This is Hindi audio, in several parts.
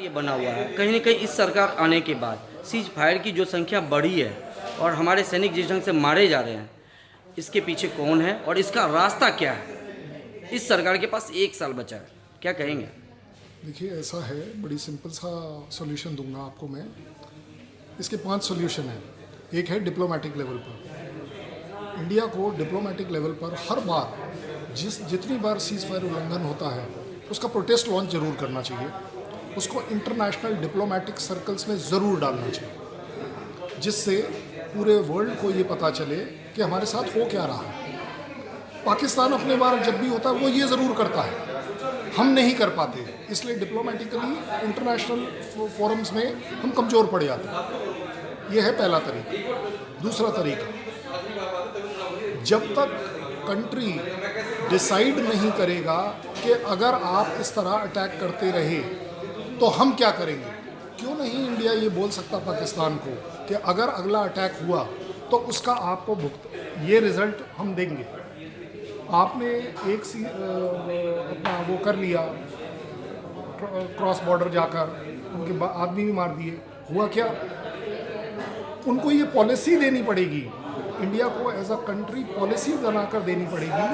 ये बना हुआ है कहीं न कहीं इस सरकार आने के बाद सीज फायर की जो संख्या बढ़ी है और हमारे सैनिक जिस ढंग से मारे जा रहे हैं, इसके पीछे कौन है और इसका रास्ता क्या है? इस सरकार के पास 1 साल बचा है, क्या कहेंगे? देखिए, ऐसा है, बड़ी सिंपल सा सॉल्यूशन दूंगा आपको मैं। इसके 5 सॉल्यूशन हैं। एक है डिप्लोमेटिक लेवल पर। इंडिया को डिप्लोमेटिक लेवल पर हर बार जितनी बार सीज़ फायर उल्लंघन होता है उसका प्रोटेस्ट लॉन्च जरूर करना चाहिए। उसको इंटरनेशनल डिप्लोमेटिक सर्कल्स में ज़रूर डालना चाहिए, जिससे पूरे वर्ल्ड को ये पता चले कि हमारे साथ हो क्या रहा है। पाकिस्तान अपने बार जब भी होता है वो ये ज़रूर करता है, हम नहीं कर पाते, इसलिए डिप्लोमेटिकली इंटरनेशनल फोरम्स में हम कमज़ोर पड़ जाते हैं। ये है पहला तरीका। दूसरा तरीका, जब तक कंट्री डिसाइड नहीं करेगा कि अगर आप इस तरह अटैक करते रहे तो हम क्या करेंगे, क्यों नहीं इंडिया ये बोल सकता पाकिस्तान को कि अगर अगला अटैक हुआ तो उसका आपको ये रिज़ल्ट हम देंगे। आपने एक अपना वो कर लिया, क्रॉस बॉर्डर जाकर उनके आदमी भी मार दिए, हुआ क्या? उनको ये पॉलिसी देनी पड़ेगी, इंडिया को एज अ कंट्री पॉलिसी बनाकर देनी पड़ेगी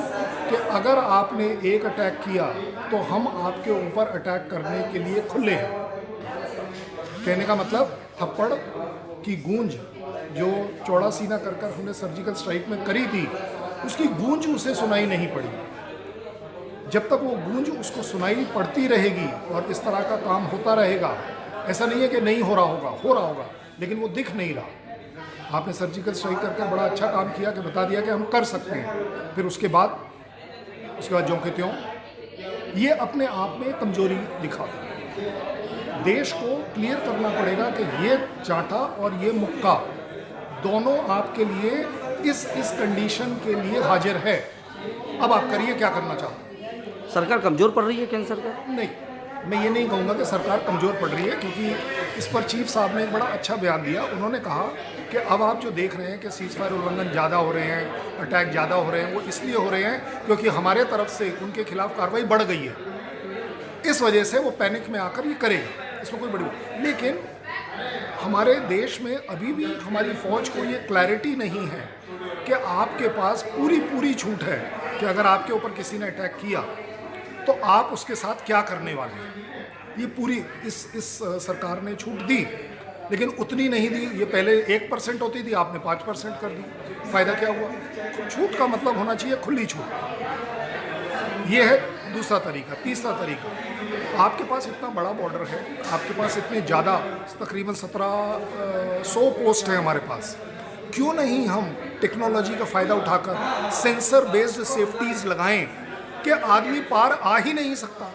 कि अगर आपने एक अटैक किया तो हम आपके ऊपर अटैक करने के लिए खुले हैं। कहने का मतलब थप्पड़ की गूंज जो चौड़ा सीना कर हमने सर्जिकल स्ट्राइक में करी थी, उसकी गूंज उसे सुनाई नहीं पड़ी। जब तक वो गूंज उसको सुनाई पड़ती रहेगी और इस तरह का काम होता रहेगा, ऐसा नहीं है कि नहीं हो रहा होगा, लेकिन वो दिख नहीं रहा। आपने सर्जिकल स्ट्राइक करके बड़ा अच्छा काम किया कि बता दिया कि हम कर सकते हैं, फिर उसके बाद ज्यों के त्यों ये अपने आप में कमजोरी दिखाता है। देश को क्लियर करना पड़ेगा कि ये चांटा और ये मुक्का दोनों आपके लिए इस कंडीशन के लिए हाजिर है। अब आप करिए क्या करना चाहते हैं। सरकार कमज़ोर पड़ रही है केंद्र सरकार? नहीं, मैं ये नहीं कहूँगा कि सरकार कमज़ोर पड़ रही है, क्योंकि इस पर चीफ साहब ने एक बड़ा अच्छा बयान दिया। उन्होंने कहा कि अब आप जो देख रहे हैं कि सीज़ फायर उल्लंघन ज़्यादा हो रहे हैं, अटैक ज़्यादा हो रहे हैं, वो इसलिए हो रहे हैं क्योंकि हमारे तरफ से उनके खिलाफ कार्रवाई बढ़ गई है। इस वजह से वो पैनिक में आकर ये करेगा, इसमें कोई बड़ी लेकिन हमारे देश में अभी भी हमारी फ़ौज को ये क्लैरिटी नहीं है कि आपके पास पूरी छूट है कि अगर आपके ऊपर किसी ने अटैक किया तो आप उसके साथ क्या करने वाले हैं। ये पूरी इस सरकार ने छूट दी, लेकिन उतनी नहीं दी। ये पहले 1% होती थी, आपने 5% कर दी। फ़ायदा क्या हुआ? छूट का मतलब होना चाहिए खुली छूट। ये है दूसरा तरीका। तीसरा तरीका, आपके पास इतना बड़ा बॉर्डर है, आपके पास इतने ज़्यादा तकरीबन 1700 पोस्ट हैं हमारे पास। क्यों नहीं हम टेक्नोलॉजी का फ़ायदा उठाकर सेंसर बेस्ड सेफ्टीज़ लगाएं कि आदमी पार आ ही नहीं सकता,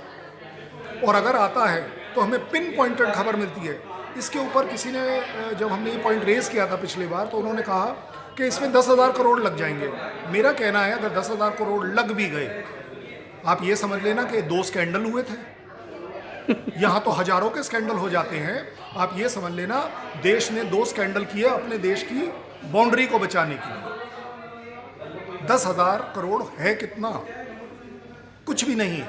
और अगर आता है तो हमें पिन पॉइंटेड खबर मिलती है। इसके ऊपर किसी ने, जब हमने ये पॉइंट रेज़ किया था पिछली बार, तो उन्होंने कहा कि इसमें 10,000 करोड़ लग जाएंगे। मेरा कहना है अगर 10,000 करोड़ लग भी गए, आप ये समझ लेना कि 2 स्कैंडल हुए थे। यहाँ तो हजारों के स्कैंडल हो जाते हैं। आप ये समझ लेना देश ने 2 स्कैंडल किए अपने देश की बाउंड्री को बचाने के लिए। 10,000 करोड़ है कितना? कुछ भी नहीं।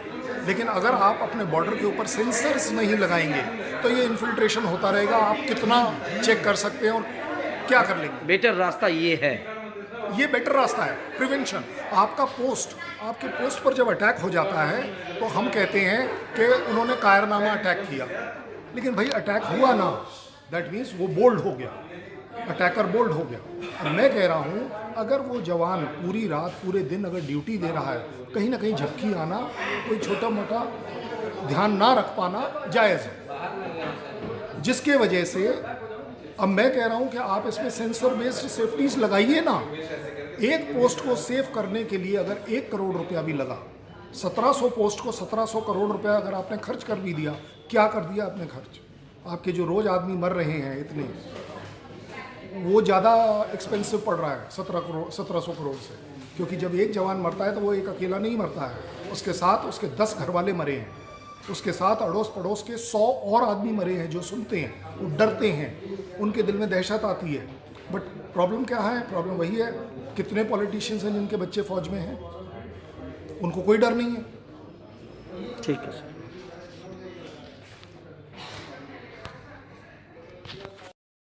लेकिन अगर आप अपने बॉर्डर के ऊपर सेंसर्स नहीं लगाएंगे तो ये इन्फिल्ट्रेशन होता रहेगा। आप कितना चेक कर सकते हैं और क्या कर लेंगे? बेटर रास्ता ये है, ये बेटर रास्ता है, प्रिवेंशन। आपके पोस्ट पर जब अटैक हो जाता है तो हम कहते हैं कि उन्होंने कायरनामा अटैक किया, लेकिन भाई अटैक हुआ ना, दैट मीन्स वो बोल्ड हो गया, अटैकर बोल्ड हो गया। मैं कह रहा हूँ अगर वो जवान पूरी रात पूरे दिन अगर ड्यूटी दे रहा है, कहीं ना कहीं झपकी आना, कोई छोटा मोटा ध्यान ना रख पाना जायज़ है, जिसके वजह से अब मैं कह रहा हूं कि आप इसमें सेंसर बेस्ड सेफ्टीज लगाइए ना। एक पोस्ट को सेव करने के लिए अगर 1 करोड़ रुपया भी लगा, 1700 पोस्ट को 1700 करोड़ रुपया अगर आपने खर्च कर भी दिया, क्या कर दिया आपने खर्च? आपके जो रोज आदमी मर रहे हैं इतने, वो ज़्यादा एक्सपेंसिव पड़ रहा है 1700 करोड़ से, क्योंकि जब एक जवान मरता है तो वो एक अकेला नहीं मरता है, उसके साथ उसके 10 घर वाले मरे हैं, उसके साथ अड़ोस पड़ोस के 100 और आदमी मरे हैं जो सुनते हैं, वो डरते हैं, उनके दिल में दहशत आती है। बट प्रॉब्लम क्या है? प्रॉब्लम वही है, कितने पॉलिटिशियंस हैं जिनके बच्चे फौज में हैं, उनको कोई डर नहीं है। ठीक है।